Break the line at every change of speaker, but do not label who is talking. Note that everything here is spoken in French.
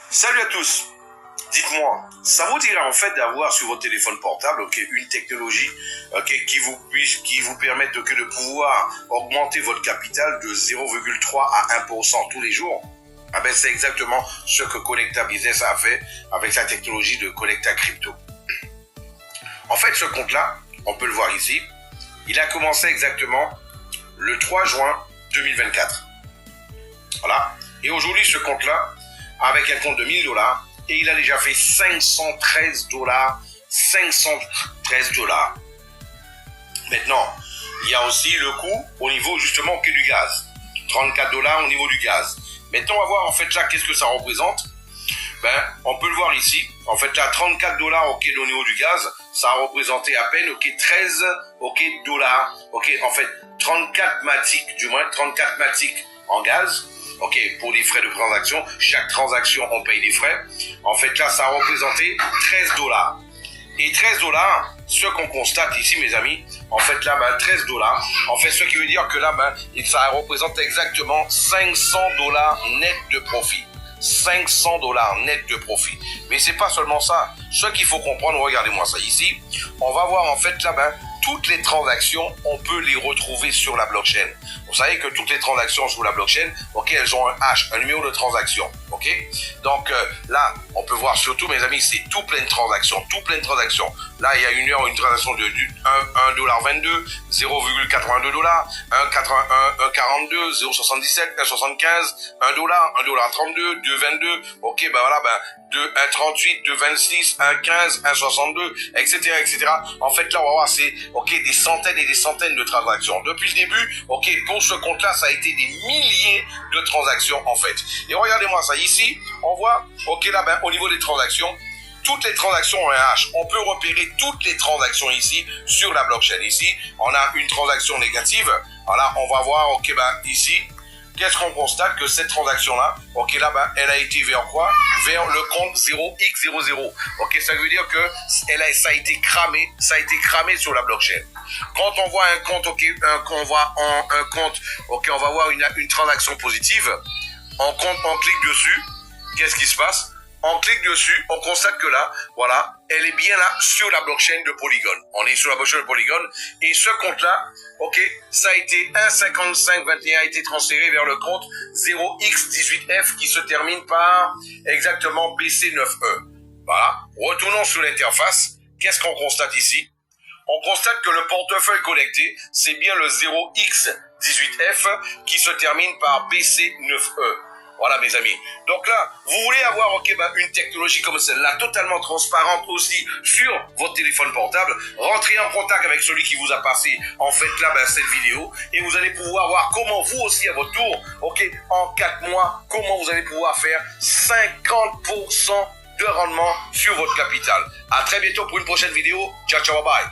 Salut à tous. Dites-moi, ça vous dirait en fait d'avoir sur votre téléphone portable une technologie qui vous permette de pouvoir augmenter votre capital de 0,3 à 1% tous les jours? Ah ben c'est exactement ce que Collecta Business a fait avec sa technologie de Collecta Crypto. En fait, ce compte-là, on peut le voir ici, il a commencé exactement le 3 juin 2024. Voilà. Et aujourd'hui, ce compte-là, avec un compte de $1000, et il a déjà fait $513. $513. Maintenant, il y a aussi le coût au niveau justement du gaz. $34 au niveau du gaz. Maintenant, on va voir en fait là qu'est-ce que ça représente. Ben, on peut le voir ici. En fait là, $34 au niveau du gaz, ça a représenté à peine 13 dollars. En fait 34 matiques, du moins 34 matiques en gaz. Pour les frais de transaction, chaque transaction, on paye des frais. En fait, là, ça a représenté $13. Et $13, ce qu'on constate ici, mes amis, en fait, là, $13, en fait, ce qui veut dire que là, ça représente exactement $500 net de profit. $500 net de profit. Mais c'est pas seulement ça. Ce qu'il faut comprendre, regardez-moi ça ici. On va voir, en fait, là, toutes les transactions, on peut les retrouver sur la blockchain. Vous savez que toutes les transactions sur la blockchain, elles ont un hash, un numéro de transaction. Donc là, on peut voir surtout, mes amis, c'est tout plein de transactions, Là, il y a une transaction de $1,22, $0,82, 1,42, 0,77, 1,75, $1, $1,32, 2,22, de 1,38, 2,26, 1,15, 1,62, etc. En fait, là, on va voir, c'est des centaines et des centaines de transactions. Depuis le début, pour ce compte-là, ça a été des milliers de transactions, en fait. Et regardez-moi ça ici, on voit, là, au niveau des transactions, toutes les transactions ont un hash. On peut repérer toutes les transactions ici sur la blockchain. Ici, on a une transaction négative. Voilà, on va voir, ici, qu'est-ce qu'on constate? Que cette transaction-là, elle a été vers quoi? Vers le compte 0x00. Ça veut dire que ça a été cramé sur la blockchain. Quand on voit un compte, on va voir une transaction positive, on clique dessus, qu'est-ce qui se passe? On clique dessus, on constate que là, voilà, elle est bien là sur la blockchain de Polygon. On est sur la blockchain de Polygon et ce compte-là, ça a été 1,5521 a été transféré vers le compte 0x18f qui se termine par exactement BC9E. Voilà. Retournons sur l'interface. Qu'est-ce qu'on constate ici? On constate que le portefeuille connecté, c'est bien le 0x18f qui se termine par BC9E. Voilà, mes amis. Donc là, vous voulez avoir une technologie comme celle-là, totalement transparente aussi sur votre téléphone portable, rentrez en contact avec celui qui vous a passé en fait là cette vidéo et vous allez pouvoir voir comment vous aussi à votre tour, en 4 mois, comment vous allez pouvoir faire 50% de rendement sur votre capital. À très bientôt pour une prochaine vidéo. Ciao, ciao, bye.